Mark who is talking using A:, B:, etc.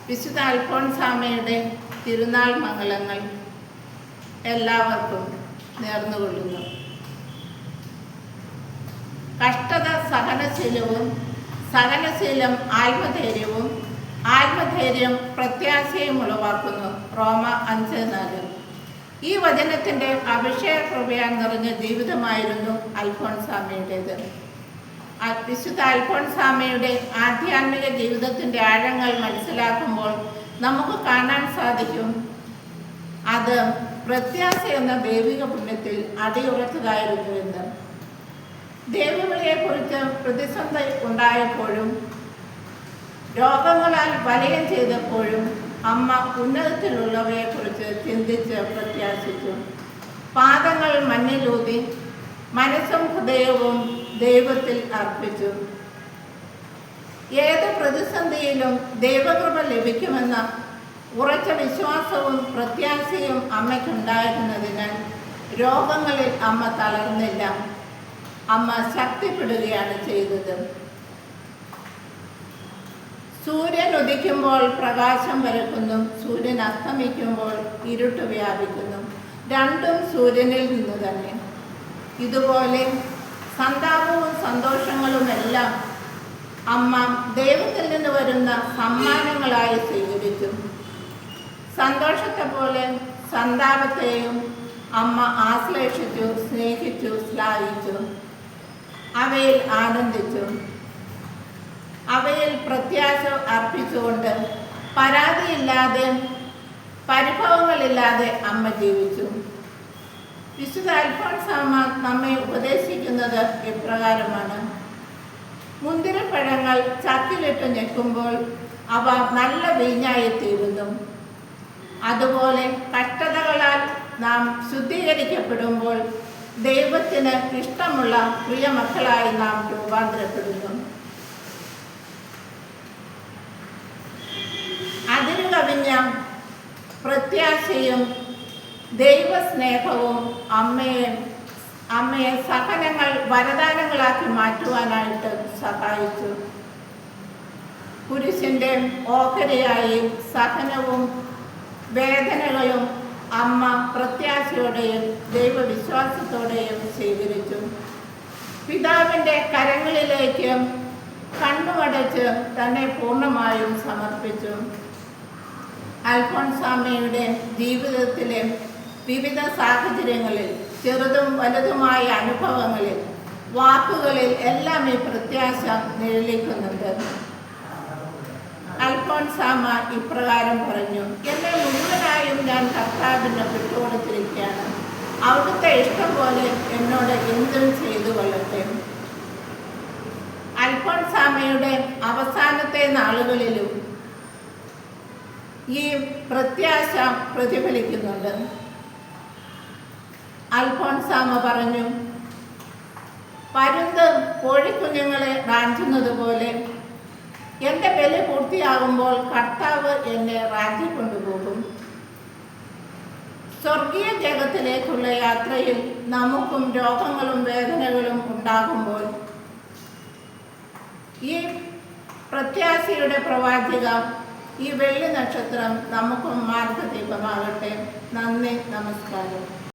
A: വിശുദ്ധ അൽഫോൻസാമ്മയുടെ തിരുനാൾ മംഗളങ്ങൾ എല്ലാവർക്കും നേർന്നുകൊള്ളുന്നു. കഷ്ടത സഹനശീലവും, സഹനശീലം ആത്മധൈര്യവും, ആത്മധൈര്യം പ്രത്യാശയും ഉളവാക്കുന്നു. റോമ 5:4. ഈ വചനത്തിൻ്റെ അഭിഷേക കൃപയാൽ നിറഞ്ഞ ജീവിതമായിരുന്നു അൽഫോൻസാമ്മയുടേത്. വിശുദ്ധ അൽഫോൻസാമ്മയുടെ ആധ്യാത്മിക ജീവിതത്തിൻ്റെ ആഴങ്ങൾ മനസ്സിലാക്കുമ്പോൾ നമുക്ക് കാണാൻ സാധിക്കും അത് പ്രത്യാശ എന്ന ദൈവിക പുണ്യത്തിൽ അടിയുറച്ചതായിരുന്നുവെന്ന്. ദൈവവിളിയെക്കുറിച്ച് പ്രതിസന്ധി ഉണ്ടായപ്പോഴും രോഗങ്ങളാൽ വലയം ചെയ്തപ്പോഴും അമ്മ ഉന്നതത്തിലുള്ളവയെക്കുറിച്ച് ചിന്തിച്ച് പ്രത്യാശിച്ചു. പാദങ്ങൾ മണ്ണിലൂതി മനസ്സും ഹൃദയവും ദൈവത്തിൽ അർപ്പിച്ചു. ഏത് പ്രതിസന്ധിയിലും ദൈവകൃപ ലഭിക്കുമെന്ന ഉറച്ച വിശ്വാസവും പ്രത്യാശയും അമ്മയ്ക്കുണ്ടായിരുന്നതിനാൽ രോഗങ്ങളിൽ അമ്മ തളർന്നില്ല. അമ്മ ശക്തിപ്പെടുകയാണ് ചെയ്തത്. സൂര്യൻ ഉദിക്കുമ്പോൾ പ്രകാശം പരക്കുന്നു, സൂര്യൻ അസ്തമിക്കുമ്പോൾ ഇരുട്ട് വ്യാപിക്കുന്നു. രണ്ടും സൂര്യനിൽ നിന്ന് തന്നെ. ഇതുപോലെ സന്താപവും സന്തോഷങ്ങളുമെല്ലാം അമ്മ ദൈവത്തിൽ നിന്ന് വരുന്ന സമ്മാനങ്ങളായി സ്വീകരിച്ചു. സന്തോഷത്തെ പോലെ സന്താപത്തെയും അമ്മ ആശ്ലേഷിച്ചു, സ്നേഹിച്ചു, ശ്ലാഘിച്ചു. അവയിൽ ആനന്ദിച്ചു. അവയിൽ പ്രത്യാശ അർപ്പിച്ചുകൊണ്ട് പരാതിയില്ലാതെ പരിഭവങ്ങളില്ലാതെ അമ്മ ജീവിച്ചു. വിശുദ്ധ അൽഫോൻസാമ്മ നമ്മെ ഉപദേശിക്കുന്നത് ഇപ്രകാരമാണ്: മുന്തിരിപ്പഴങ്ങൾ ചക്കിലിട്ട് ഞെക്കുമ്പോൾ അവ നല്ല വീഞ്ഞായി തീരുന്നു. അതുപോലെ കഷ്ടതകളാൽ നാം ശുദ്ധീകരിക്കപ്പെടുമ്പോൾ ദൈവത്തിന് ഇഷ്ടമുള്ള പ്രിയമക്കളായി നാം രൂപാന്തരപ്പെടുന്നു. അതിനു കവിഞ്ഞ പ്രത്യാശയും ദൈവസ്നേഹവും അമ്മയെ സഹനങ്ങൾ വരദാനങ്ങളാക്കി മാറ്റുവാനായിട്ട് സഹായിച്ചു. കുരിശിൻ്റെ ഓഹരിയായി സഹനവും വേദനകളും അമ്മ പ്രത്യാശയോടെയും ദൈവവിശ്വാസത്തോടെയും സ്വീകരിച്ചു. പിതാവിൻ്റെ കരങ്ങളിലേക്ക് കണ്ണുമടച്ച് തന്നെ പൂർണ്ണമായും സമർപ്പിച്ചു. അൽഫോൻസാമ്മയുടെ ജീവിതത്തിലെ വിവിധ സാഹചര്യങ്ങളിൽ, ചെറുതും വലുതുമായ അനുഭവങ്ങളിൽ, വാക്കുകളിൽ എല്ലാം ഈ പ്രത്യാശ നിഴലിക്കുന്നുണ്ട്. അൽഫോൻസാമ്മ ഇപ്രകാരം പറഞ്ഞു: എന്നെ മുഴുവനായും ഞാൻ കർത്താവിന് വിട്ടുകൊടുത്തിരിക്കുകയാണ്. അവിടുത്തെ ഇഷ്ടം പോലെ എന്നോട് എന്തും ചെയ്തു കൊള്ളട്ടെ. അൽഫോൻസാമ്മയുടെ അവസാനത്തെ നാളുകളിലും ഈ പ്രത്യാശ പ്രതിഫലിക്കുന്നുണ്ട്. അൽഫോൻസാമ്മ പറഞ്ഞു: പരുന്ത് കോഴിക്കുഞ്ഞുങ്ങളെ റാഞ്ചുന്നത് പോലെ എൻ്റെ ബലി പൂർത്തിയാകുമ്പോൾ കർത്താവ് എന്നെ റാഞ്ചി കൊണ്ടുപോകും. സ്വർഗീയ ജഗത്തിലേക്കുള്ള യാത്രയിൽ നമുക്കും രോഗങ്ങളും വേദനകളും ഉണ്ടാകുമ്പോൾ ഈ പ്രത്യാശയുടെ പ്രവാചക, ഈ വെള്ളി നക്ഷത്രം നമുക്കും മാർഗദീപമാകട്ടെ. നന്ദി, നമസ്കാരം.